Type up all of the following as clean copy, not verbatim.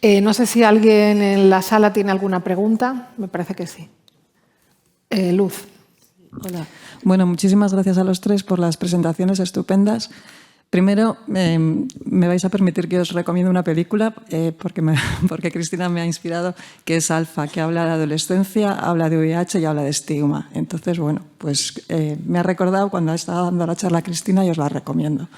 No sé si alguien en la sala tiene alguna pregunta. Me parece que sí. Luz. Hola. Bueno, muchísimas gracias a los tres por las presentaciones estupendas. Primero, me vais a permitir que os recomiende una película, porque Cristina me ha inspirado, que es Alfa, que habla de adolescencia, habla de VIH y habla de estigma. Entonces, bueno, pues me ha recordado cuando estaba dando la charla a Cristina y os la recomiendo.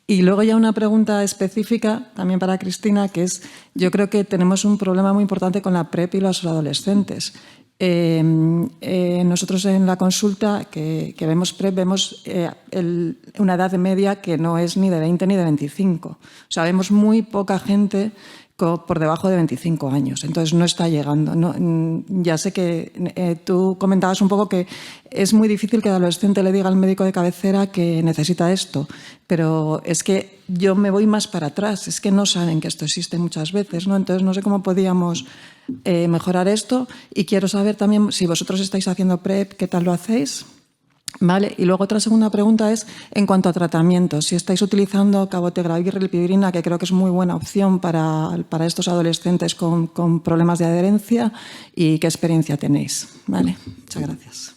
Y luego ya una pregunta específica también para Cristina, que es, yo creo que tenemos un problema muy importante con la PrEP y los adolescentes. Nosotros en la consulta que vemos PrEP vemos una edad media que no es ni de 20 ni de 25. O sea, vemos muy poca gente por debajo de 25 años. Entonces, no está llegando. No, ya sé que tú comentabas un poco que es muy difícil que el adolescente le diga al médico de cabecera que necesita esto, pero es que yo me voy más para atrás. Es que no saben que esto existe muchas veces, ¿no? Entonces, no sé cómo podíamos mejorar esto y quiero saber también si vosotros estáis haciendo PrEP, ¿qué tal lo hacéis? Vale, y luego otra segunda pregunta es en cuanto a tratamiento. Si estáis utilizando cabotegravir, rilpivirina, que creo que es muy buena opción para estos adolescentes con problemas de adherencia, y qué experiencia tenéis. Vale, muchas gracias.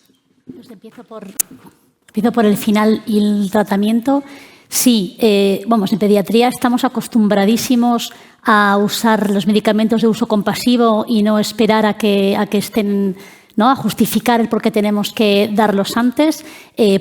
Pues empiezo por el final y el tratamiento. Sí, vamos, en pediatría estamos acostumbradísimos a usar los medicamentos de uso compasivo y no esperar a que estén, ¿no?, a justificar el por qué tenemos que darlos antes.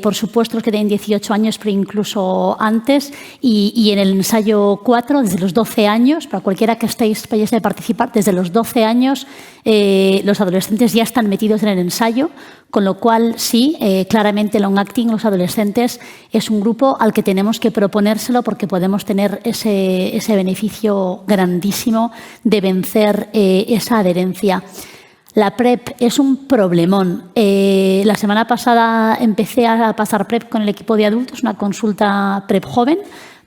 Por supuesto, los que tienen 18 años, pero incluso antes. Y en el ensayo 4, desde los 12 años, para cualquiera que vayáis a participar, desde los 12 años, los adolescentes ya están metidos en el ensayo, con lo cual, sí, claramente long acting, los adolescentes, es un grupo al que tenemos que proponérselo porque podemos tener ese beneficio grandísimo de vencer esa adherencia. La PrEP es un problemón. La semana pasada empecé a pasar PrEP con el equipo de adultos, una consulta PrEP joven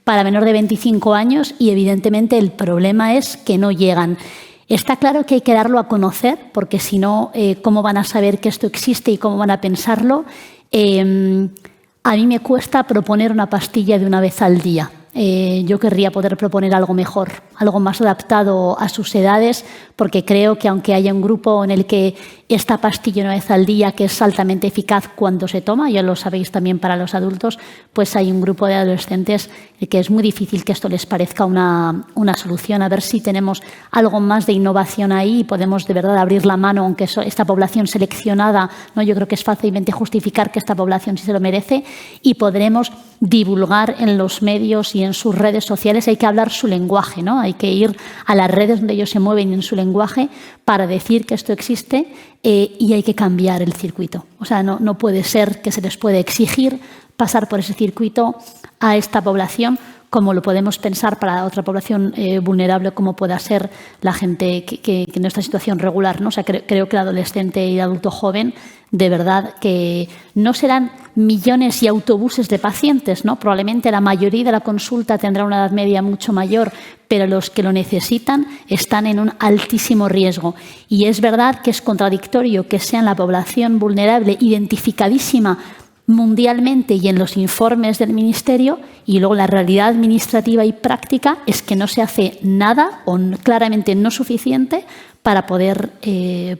para menor de 25 años y evidentemente el problema es que no llegan. Está claro que hay que darlo a conocer porque si no, ¿cómo van a saber que esto existe y cómo van a pensarlo? A mí me cuesta proponer una pastilla de una vez al día. Yo querría poder proponer algo mejor, algo más adaptado a sus edades, porque creo que aunque haya un grupo en el que esta pastilla una vez al día, que es altamente eficaz cuando se toma, ya lo sabéis también para los adultos, pues hay un grupo de adolescentes que es muy difícil que esto les parezca una solución. A ver si tenemos algo más de innovación ahí y podemos de verdad abrir la mano, aunque esta población seleccionada, ¿no? Yo creo que es fácilmente justificar que esta población sí se lo merece y podremos divulgar en los medios y en sus redes sociales. Hay que hablar su lenguaje, ¿no? Hay que ir a las redes donde ellos se mueven en su lenguaje para decir que esto existe y hay que cambiar el circuito. O sea, no puede ser que se les puede exigir pasar por ese circuito a esta población como lo podemos pensar para otra población vulnerable como pueda ser la gente que en esta situación regular, ¿no? O sea, creo que el adolescente y el adulto joven, de verdad que no serán millones y autobuses de pacientes, ¿no? Probablemente la mayoría de la consulta tendrá una edad media mucho mayor, pero los que lo necesitan están en un altísimo riesgo. Y es verdad que es contradictorio que sean la población vulnerable identificadísima mundialmente y en los informes del Ministerio, y luego la realidad administrativa y práctica es que no se hace nada o claramente no suficiente para poder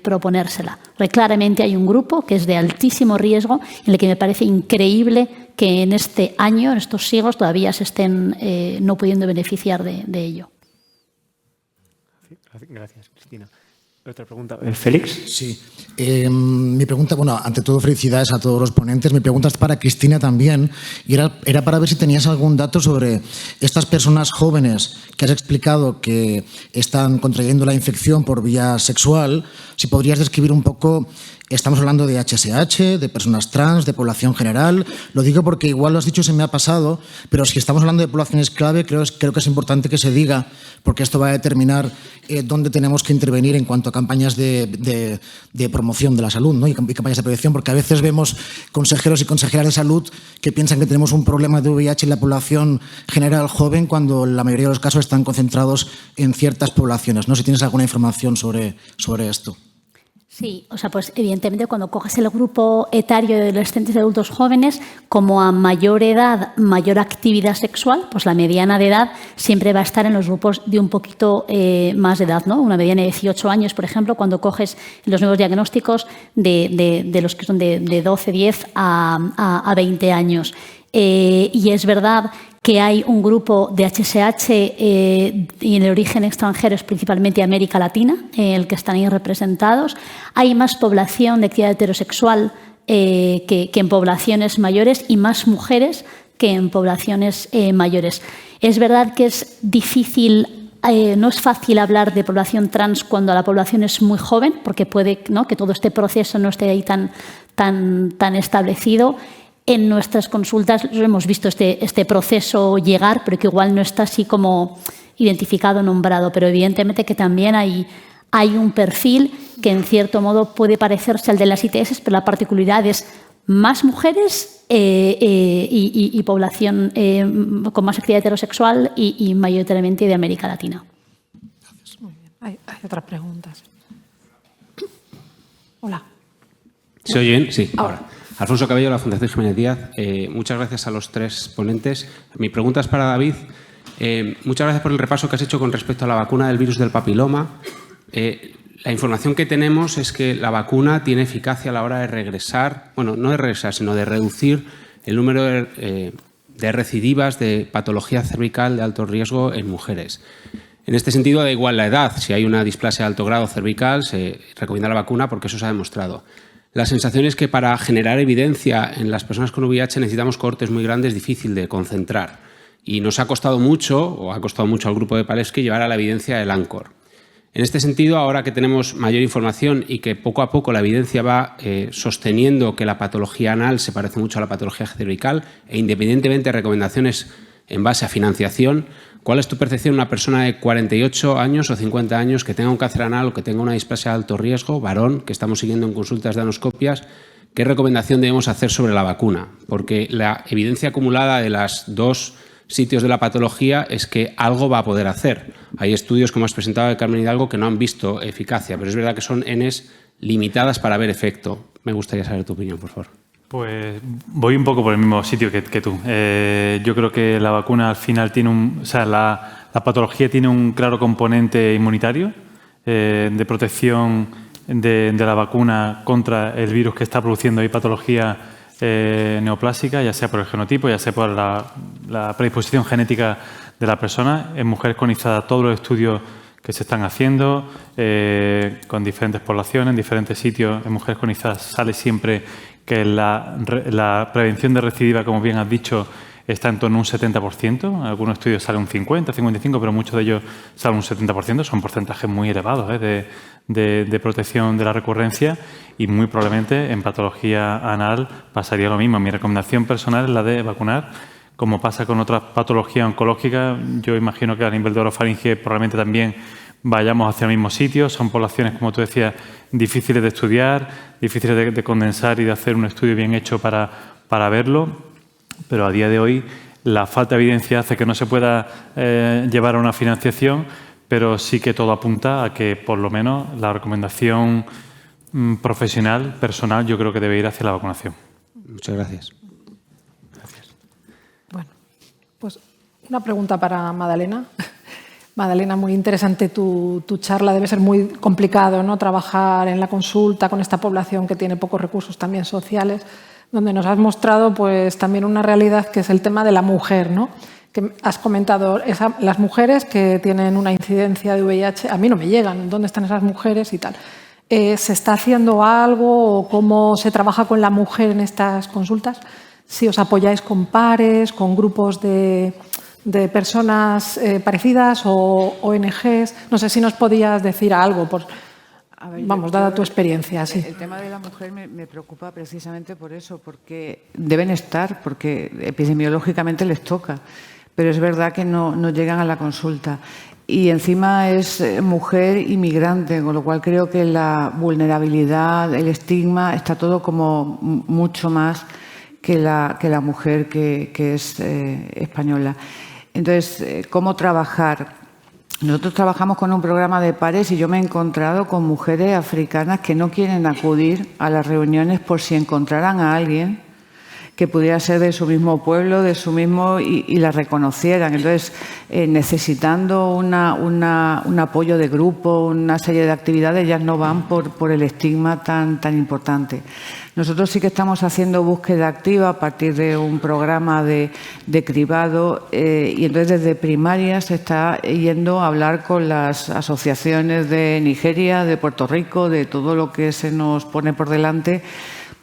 proponérsela. Porque claramente hay un grupo que es de altísimo riesgo en el que me parece increíble que en este año, en estos siglos, todavía se estén no pudiendo beneficiar de ello. Gracias, Cristina. ¿Otra pregunta? ¿Félix? Sí. Mi pregunta, bueno, ante todo felicidades a todos los ponentes. Mi pregunta es para Cristina también y era para ver si tenías algún dato sobre estas personas jóvenes que has explicado que están contrayendo la infección por vía sexual. Si podrías describir un poco, estamos hablando de HSH, de personas trans, de población general. Lo digo porque igual lo has dicho, se me ha pasado, pero si estamos hablando de poblaciones clave, creo que es importante que se diga, porque esto va a determinar dónde tenemos que intervenir en cuanto a campañas de promoción de la salud, ¿no? y campañas de prevención, porque a veces vemos consejeros y consejeras de salud que piensan que tenemos un problema de VIH en la población general joven cuando la mayoría de los casos están concentrados en ciertas poblaciones, ¿no? Si tienes alguna información sobre esto. Sí, o sea, pues evidentemente cuando coges el grupo etario de adolescentes y adultos jóvenes, como a mayor edad, mayor actividad sexual, pues la mediana de edad siempre va a estar en los grupos de un poquito más de edad, ¿no? Una mediana de 18 años, por ejemplo, cuando coges los nuevos diagnósticos de los que son de 12, 10 a 20 años. Y es verdad que hay un grupo de HSH y el origen extranjero es principalmente América Latina, el que están ahí representados. Hay más población de actividad heterosexual que en poblaciones mayores y más mujeres que en poblaciones mayores. Es verdad que es difícil, no es fácil hablar de población trans cuando la población es muy joven, porque puede, ¿no?, que todo este proceso no esté ahí tan establecido. En nuestras consultas hemos visto este proceso llegar, pero que igual no está así como identificado, nombrado. Pero evidentemente que también hay un perfil que en cierto modo puede parecerse al de las ITS, pero la particularidad es más mujeres y población con más actividad heterosexual y mayoritariamente de América Latina. Muy bien. Hay otras preguntas. Hola. ¿Se oyen? Sí. Ahora. Alfonso Cabello, de la Fundación Jiménez Díaz. Muchas gracias a los tres ponentes. Mi pregunta es para David. Muchas gracias por el repaso que has hecho con respecto a la vacuna del virus del papiloma. La información que tenemos es que la vacuna tiene eficacia a la hora de regresar, bueno, no de regresar, sino de reducir el número de recidivas de patología cervical de alto riesgo en mujeres. En este sentido, da igual la edad. Si hay una displasia de alto grado cervical, se recomienda la vacuna porque eso se ha demostrado. La sensación es que para generar evidencia en las personas con VIH necesitamos cohortes muy grandes, difícil de concentrar. Y nos ha costado mucho, o ha costado mucho al grupo de Palevsky, llevar a la evidencia el ANCHOR. En este sentido, ahora que tenemos mayor información y que poco a poco la evidencia va sosteniendo que la patología anal se parece mucho a la patología cervical, e independientemente de recomendaciones en base a financiación, ¿cuál es tu percepción de una persona de 48 años o 50 años que tenga un cáncer anal o que tenga una displasia de alto riesgo, varón, que estamos siguiendo en consultas de anoscopias? ¿Qué recomendación debemos hacer sobre la vacuna? Porque la evidencia acumulada de los dos sitios de la patología es que algo va a poder hacer. Hay estudios, como has presentado de Carmen Hidalgo, que no han visto eficacia, pero es verdad que son Ns limitadas para ver efecto. Me gustaría saber tu opinión, por favor. Pues voy un poco por el mismo sitio que tú. Yo creo que la vacuna al final tiene la patología tiene un claro componente inmunitario de protección de la vacuna contra el virus que está produciendo ahí patología neoplásica, ya sea por el genotipo, ya sea por la predisposición genética de la persona. En mujeres cronizadas, todos los estudios que se están haciendo con diferentes poblaciones, en diferentes sitios, en mujeres cronizadas sale siempre que la prevención de recidiva, como bien has dicho, está en torno a un 70%. En algunos estudios sale un 50, 55, pero muchos de ellos salen un 70%. Son porcentajes muy elevados de protección de la recurrencia y muy probablemente en patología anal pasaría lo mismo. Mi recomendación personal es la de vacunar. Como pasa con otras patologías oncológicas, yo imagino que a nivel de orofaringe probablemente también vayamos hacia el mismo sitio. Son poblaciones, como tú decías, difíciles de estudiar, difíciles de condensar y de hacer un estudio bien hecho para verlo. Pero a día de hoy la falta de evidencia hace que no se pueda llevar a una financiación, pero sí que todo apunta a que por lo menos la recomendación profesional, personal, yo creo que debe ir hacia la vacunación. Muchas gracias. Bueno, pues una pregunta para Madalena. Madalena, muy interesante tu charla. Debe ser muy complicado, ¿no?, trabajar en la consulta con esta población que tiene pocos recursos también sociales, donde nos has mostrado pues también una realidad que es el tema de la mujer, ¿no? Que has comentado, las mujeres que tienen una incidencia de VIH, a mí no me llegan, ¿dónde están esas mujeres y tal? ¿Se está haciendo algo o cómo se trabaja con la mujer en estas consultas? Si os apoyáis con pares, con grupos de personas parecidas o ONGs. No sé si nos podías decir algo, dada tu experiencia. Sí. El tema de la mujer me preocupa precisamente por eso, porque deben estar, porque epidemiológicamente les toca, pero es verdad que no llegan a la consulta. Y encima es mujer inmigrante, con lo cual creo que la vulnerabilidad, el estigma, está todo como mucho más que la mujer que es española. Entonces, ¿cómo trabajar? nosotros trabajamos con un programa de pares y yo me he encontrado con mujeres africanas que no quieren acudir a las reuniones por si encontraran a alguien que pudiera ser de su mismo pueblo, de su mismo y la reconocieran. Entonces, necesitando un apoyo de grupo, una serie de actividades, ellas no van por el estigma tan importante. Nosotros sí que estamos haciendo búsqueda activa a partir de un programa de cribado y entonces desde primaria se está yendo a hablar con las asociaciones de Nigeria, de Puerto Rico, de todo lo que se nos pone por delante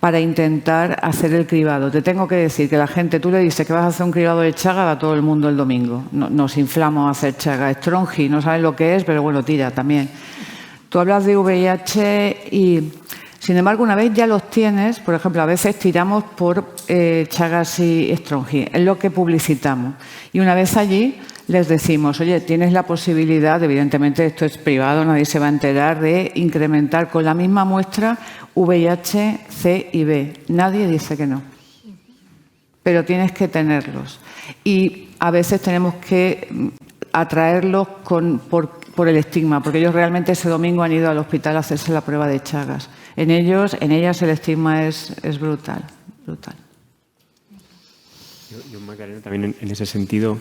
para intentar hacer el cribado. Te tengo que decir que la gente, tú le dices que vas a hacer un cribado de Chagas a todo el mundo el domingo. Nos inflamos a hacer Chagas. Stronghi, no saben lo que es, pero bueno, tira también. Tú hablas de VIH y, sin embargo, una vez ya los tienes, por ejemplo, a veces tiramos por Chagas y Stronghi, es lo que publicitamos. Y una vez allí les decimos, oye, tienes la posibilidad, evidentemente esto es privado, nadie se va a enterar, de incrementar con la misma muestra VIH, C y B. Nadie dice que no. Pero tienes que tenerlos. Y a veces tenemos que atraerlos por el estigma, porque ellos realmente ese domingo han ido al hospital a hacerse la prueba de Chagas. En ellas el estigma es brutal, brutal. Yo, Magdalena, también en ese sentido,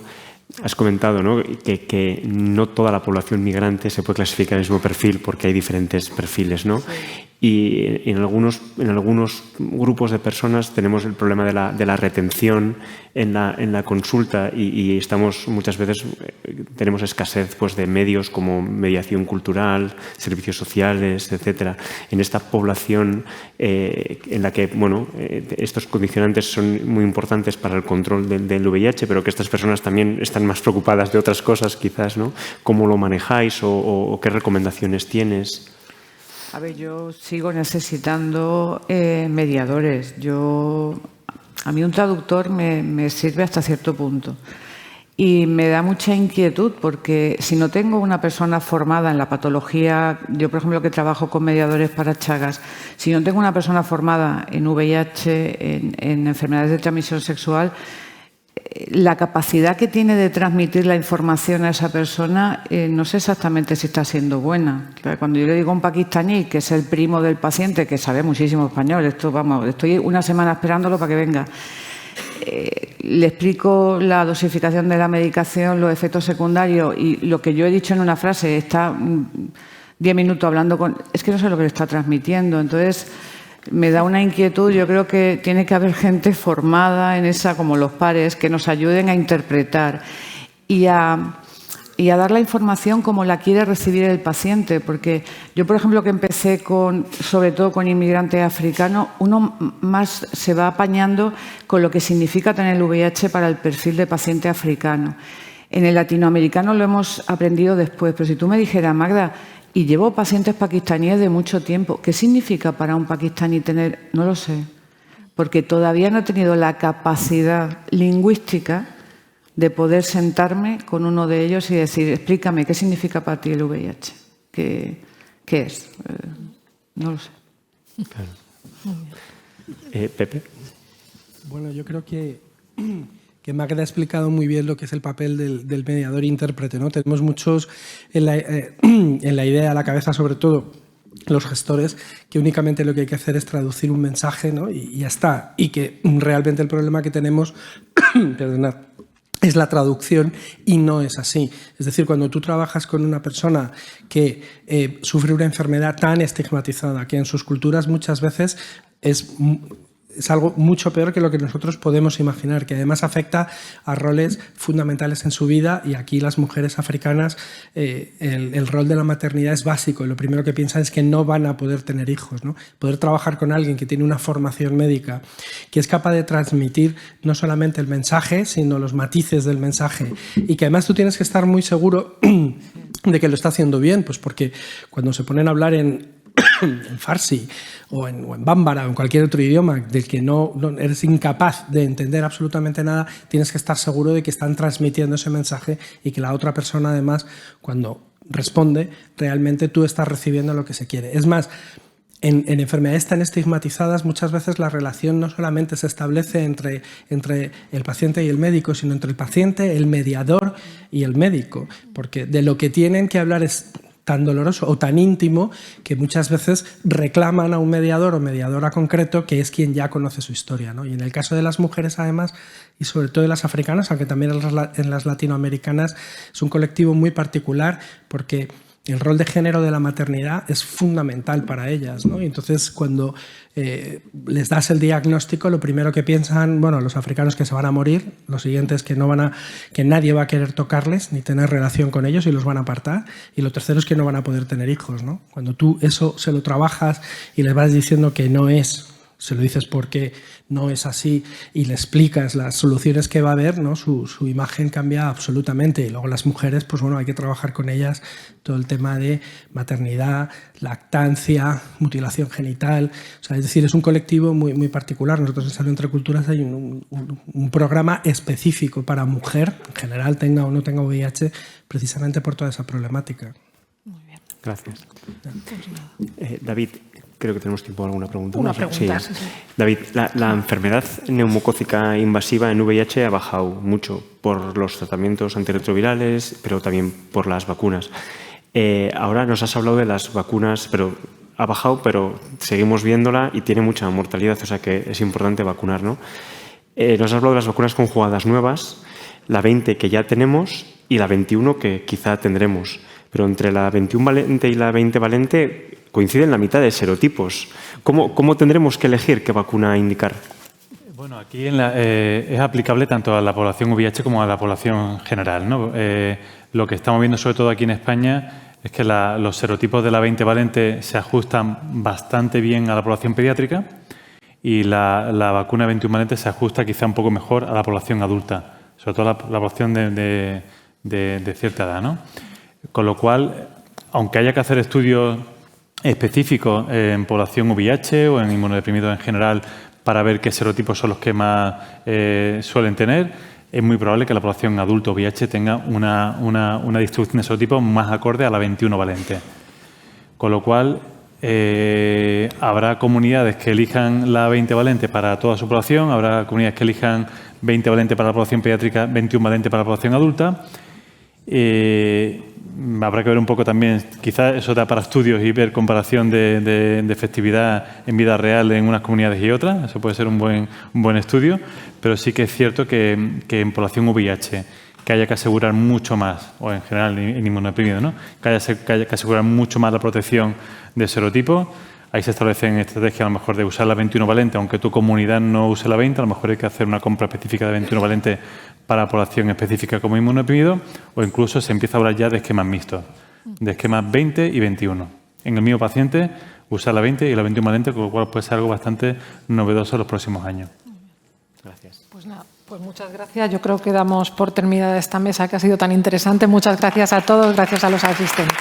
has comentado, ¿no?, que no toda la población migrante se puede clasificar en el mismo perfil porque hay diferentes perfiles, ¿no? Sí. Y en algunos grupos de personas tenemos el problema de la retención en la consulta y estamos muchas veces tenemos escasez pues de medios como mediación cultural, servicios sociales, etcétera. En esta población en la que estos condicionantes son muy importantes para el control del VIH, pero que estas personas también están más preocupadas de otras cosas, quizás, ¿no? ¿Cómo lo manejáis o qué recomendaciones tienes? A ver, yo sigo necesitando mediadores. A mí un traductor me sirve hasta cierto punto. Y me da mucha inquietud porque si no tengo una persona formada en la patología, yo por ejemplo que trabajo con mediadores para Chagas, si no tengo una persona formada en VIH, en enfermedades de transmisión sexual, la capacidad que tiene de transmitir la información a esa persona no sé exactamente si está siendo buena. Cuando yo le digo a un pakistaní, que es el primo del paciente, que sabe muchísimo español, estoy una semana esperándolo para que venga, le explico la dosificación de la medicación, los efectos secundarios y lo que yo he dicho en una frase, está 10 minutos hablando con... Es que no sé lo que le está transmitiendo, entonces... Me da una inquietud, yo creo que tiene que haber gente formada en esa, como los pares, que nos ayuden a interpretar y a dar la información como la quiere recibir el paciente, porque yo, por ejemplo, que empecé sobre todo con inmigrantes africanos, uno más se va apañando con lo que significa tener el VIH para el perfil de paciente africano. En el latinoamericano lo hemos aprendido después, pero si tú me dijeras, Magda, y llevo pacientes pakistaníes de mucho tiempo. ¿Qué significa para un pakistaní tener? No lo sé, porque todavía no he tenido la capacidad lingüística de poder sentarme con uno de ellos y decir, explícame, ¿qué significa para ti el VIH? ¿Qué es? No lo sé. Claro. Pepe. Bueno, yo creo que Magda ha explicado muy bien lo que es el papel del mediador intérprete, ¿no? Tenemos muchos en la idea, a la cabeza, sobre todo los gestores, que únicamente lo que hay que hacer es traducir un mensaje, ¿no? Y ya está. Y que realmente el problema que tenemos, perdonad, es la traducción y no es así. Es decir, cuando tú trabajas con una persona que sufre una enfermedad tan estigmatizada que en sus culturas muchas veces es algo mucho peor que lo que nosotros podemos imaginar, que además afecta a roles fundamentales en su vida y aquí las mujeres africanas el rol de la maternidad es básico y lo primero que piensan es que no van a poder tener hijos, ¿no? Poder trabajar con alguien que tiene una formación médica, que es capaz de transmitir no solamente el mensaje, sino los matices del mensaje y que además tú tienes que estar muy seguro de que lo está haciendo bien, pues porque cuando se ponen a hablar en farsi o en bámbara o en cualquier otro idioma del que no eres incapaz de entender absolutamente nada, tienes que estar seguro de que están transmitiendo ese mensaje y que la otra persona además cuando responde realmente tú estás recibiendo lo que se quiere. Es más, en enfermedades tan estigmatizadas, muchas veces la relación no solamente se establece entre el paciente y el médico, sino entre el paciente, el mediador y el médico, porque de lo que tienen que hablar es tan doloroso o tan íntimo que muchas veces reclaman a un mediador o mediadora concreto que es quien ya conoce su historia, ¿no? Y en el caso de las mujeres, además, y sobre todo de las africanas, aunque también en las latinoamericanas, es un colectivo muy particular porque el rol de género de la maternidad es fundamental para ellas, ¿no? Y entonces, cuando les das el diagnóstico, lo primero que piensan, bueno, los africanos, que se van a morir, lo siguiente es que nadie va a querer tocarles ni tener relación con ellos y los van a apartar, y lo tercero es que no van a poder tener hijos, ¿no? Cuando tú eso se lo trabajas y les vas diciendo que no es, se lo dices porque no es así y le explicas las soluciones que va a haber, ¿no? Su imagen cambia absolutamente. Y luego las mujeres, pues bueno, hay que trabajar con ellas todo el tema de maternidad, lactancia, mutilación genital. O sea, es decir, es un colectivo muy, muy particular. Nosotros en Salud Entre Culturas hay un programa específico para mujer, en general tenga o no tenga VIH, precisamente por toda esa problemática. Muy bien. Gracias. David, creo que tenemos tiempo para alguna pregunta. Una pregunta, sí. sí. David, la enfermedad neumocócica invasiva en VIH ha bajado mucho por los tratamientos antirretrovirales, pero también por las vacunas. Ahora nos has hablado de las vacunas, pero ha bajado, pero seguimos viéndola y tiene mucha mortalidad, o sea que es importante vacunar, ¿no? Nos has hablado de las vacunas conjugadas nuevas, la 20 que ya tenemos y la 21 que quizá tendremos. Pero entre la 21 valente y la 20 valente coinciden la mitad de serotipos. ¿Cómo tendremos que elegir qué vacuna indicar? Bueno, aquí es aplicable tanto a la población VIH como a la población general, ¿no? Lo que estamos viendo sobre todo aquí en España es que los serotipos de la 20 valente se ajustan bastante bien a la población pediátrica y la vacuna 21 valente se ajusta quizá un poco mejor a la población adulta, sobre todo la población de cierta edad, ¿no? Con lo cual, aunque haya que hacer estudios específicos en población VIH o en inmunodeprimidos en general para ver qué serotipos son los que más suelen tener, es muy probable que la población adulto VIH tenga una distribución de serotipos más acorde a la 21 valente. Con lo cual, habrá comunidades que elijan la 20 valente para toda su población, habrá comunidades que elijan 20 valente para la población pediátrica, 21 valente para la población adulta. Habrá que ver un poco también, quizás eso da para estudios y ver comparación de efectividad en vida real en unas comunidades y otras. Eso puede ser un buen estudio, pero sí que es cierto que en población VIH que haya que asegurar mucho más, o en general en inmunodeprimido, ¿no? que haya que asegurar mucho más la protección de serotipos. Ahí se establecen estrategias a lo mejor de usar la 21 valente, aunque tu comunidad no use la 20, a lo mejor hay que hacer una compra específica de 21 valente para población específica como inmunodeprimido, o incluso se empieza a hablar ya de esquemas mixtos, de esquemas 20 y 21. En el mismo paciente, usar la 20 y la 21 valente, con lo cual puede ser algo bastante novedoso en los próximos años. Gracias. Pues nada, pues muchas gracias. Yo creo que damos por terminada esta mesa que ha sido tan interesante. Muchas gracias a todos, gracias a los asistentes.